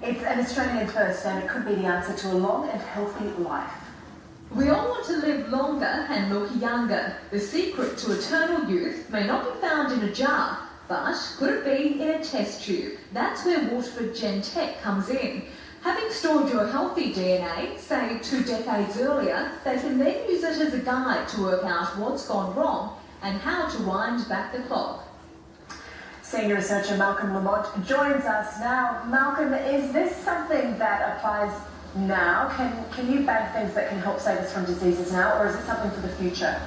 It's an Australian first and it could be the answer to a long and healthy life. We all want to live longer and look younger. The secret to eternal youth may not be found in a jar, but could it be in a test tube? That's where Waterford Gen Tech comes in. Having stored your healthy DNA, say 2 decades earlier, they can then use it as a guide to work out what's gone wrong and how to wind back the clock. Senior researcher Malcolm Lamont joins us now. Malcolm, is this something that applies now? Can you bank things that can help save us from diseases now, or is it something for the future?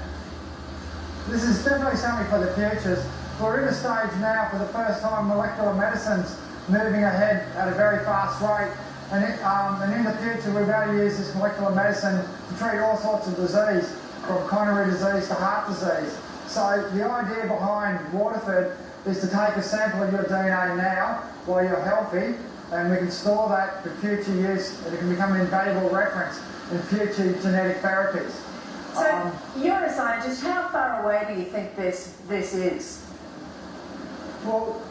This is definitely something for the future. We're in a stage now, for the first time, molecular medicine's moving ahead at a very fast rate. And in the future, we're going to use this molecular medicine to treat all sorts of disease, from coronary disease to heart disease. So the idea behind Waterford is to take a sample of your DNA now while you're healthy, and we can store that for future use, and it can become an invaluable reference in future genetic therapies. So you're a scientist. How far away do you think this is? Well,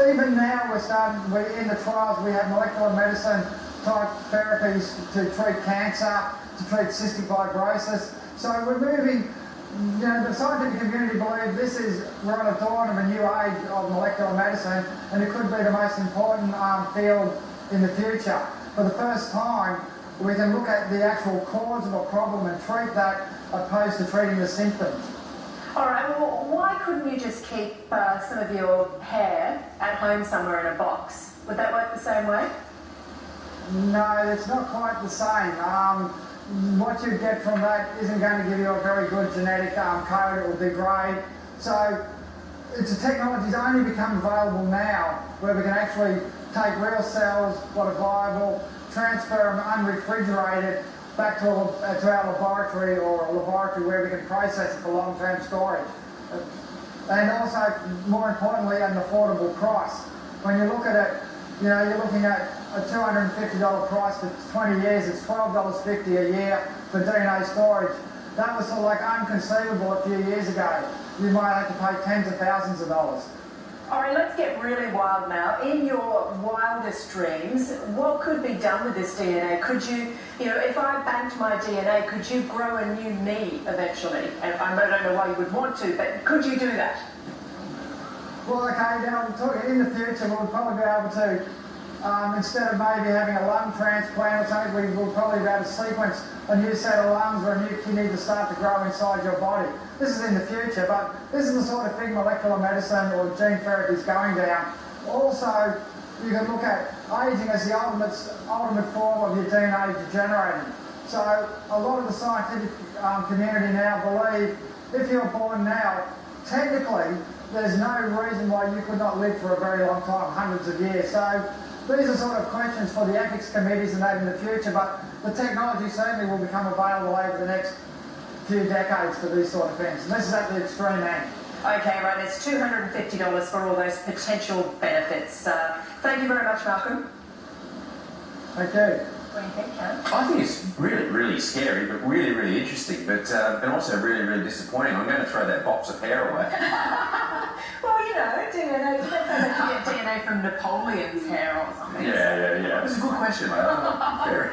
even now we're in the trials. We have molecular medicine type therapies to treat cancer, to treat cystic fibrosis. So we're moving. You know, the scientific community believe we're on the dawn of a new age of molecular medicine, and it could be the most important field in the future. For the first time, we can look at the actual cause of a problem and treat that, opposed to treating the symptoms. All right, well, why couldn't you just keep some of your hair at home somewhere in a box? Would that work the same way? No, it's not quite the same. What you get from that isn't going to give you a very good genetic code. It will degrade. So it's a technology that's only become available now, where we can actually take real cells, what are viable, transfer them unrefrigerated back to our laboratory, or a laboratory where we can process it for long-term storage. And also, more importantly, at an affordable price. When you look at it, you know, you're looking at a $250 price for 20 years. It's $12.50 a year for DNA storage. That was sort of like unconceivable a few years ago. You might have to pay tens of thousands of dollars. All right, let's get really wild now. In your wildest dreams, what could be done with this DNA? Could you know, if I banked my DNA, could you grow a new me eventually? And I don't know why you would want to, but could you do that? Well, okay, now I'm talking in the future, we'll probably be able to, instead of maybe having a lung transplant or something, we will probably be able to sequence a new set of lungs or a new kidney to start to grow inside your body. This is in the future, but this is the sort of thing molecular medicine or gene therapy is going down. Also, you can look at aging as the ultimate form of your DNA degenerating. So a lot of the scientific community now believe if you're born now, technically, there's no reason why you could not live for a very long time, hundreds of years. So these are sort of questions for the ethics committees and that in the future, but the technology certainly will become available over the next few decades for these sort of things. And this is at the extreme end. Okay, right, it's $250 for all those potential benefits. Thank you very much, Malcolm. Thank you. What do you think, Cam? I think it's really, really scary, but really, really interesting, but also really, really disappointing. I'm going to throw that box of hair away. Well, you know, DNA, let's say that you get DNA from Napoleon's hair or something. Yeah. It's a good question, mate. Very.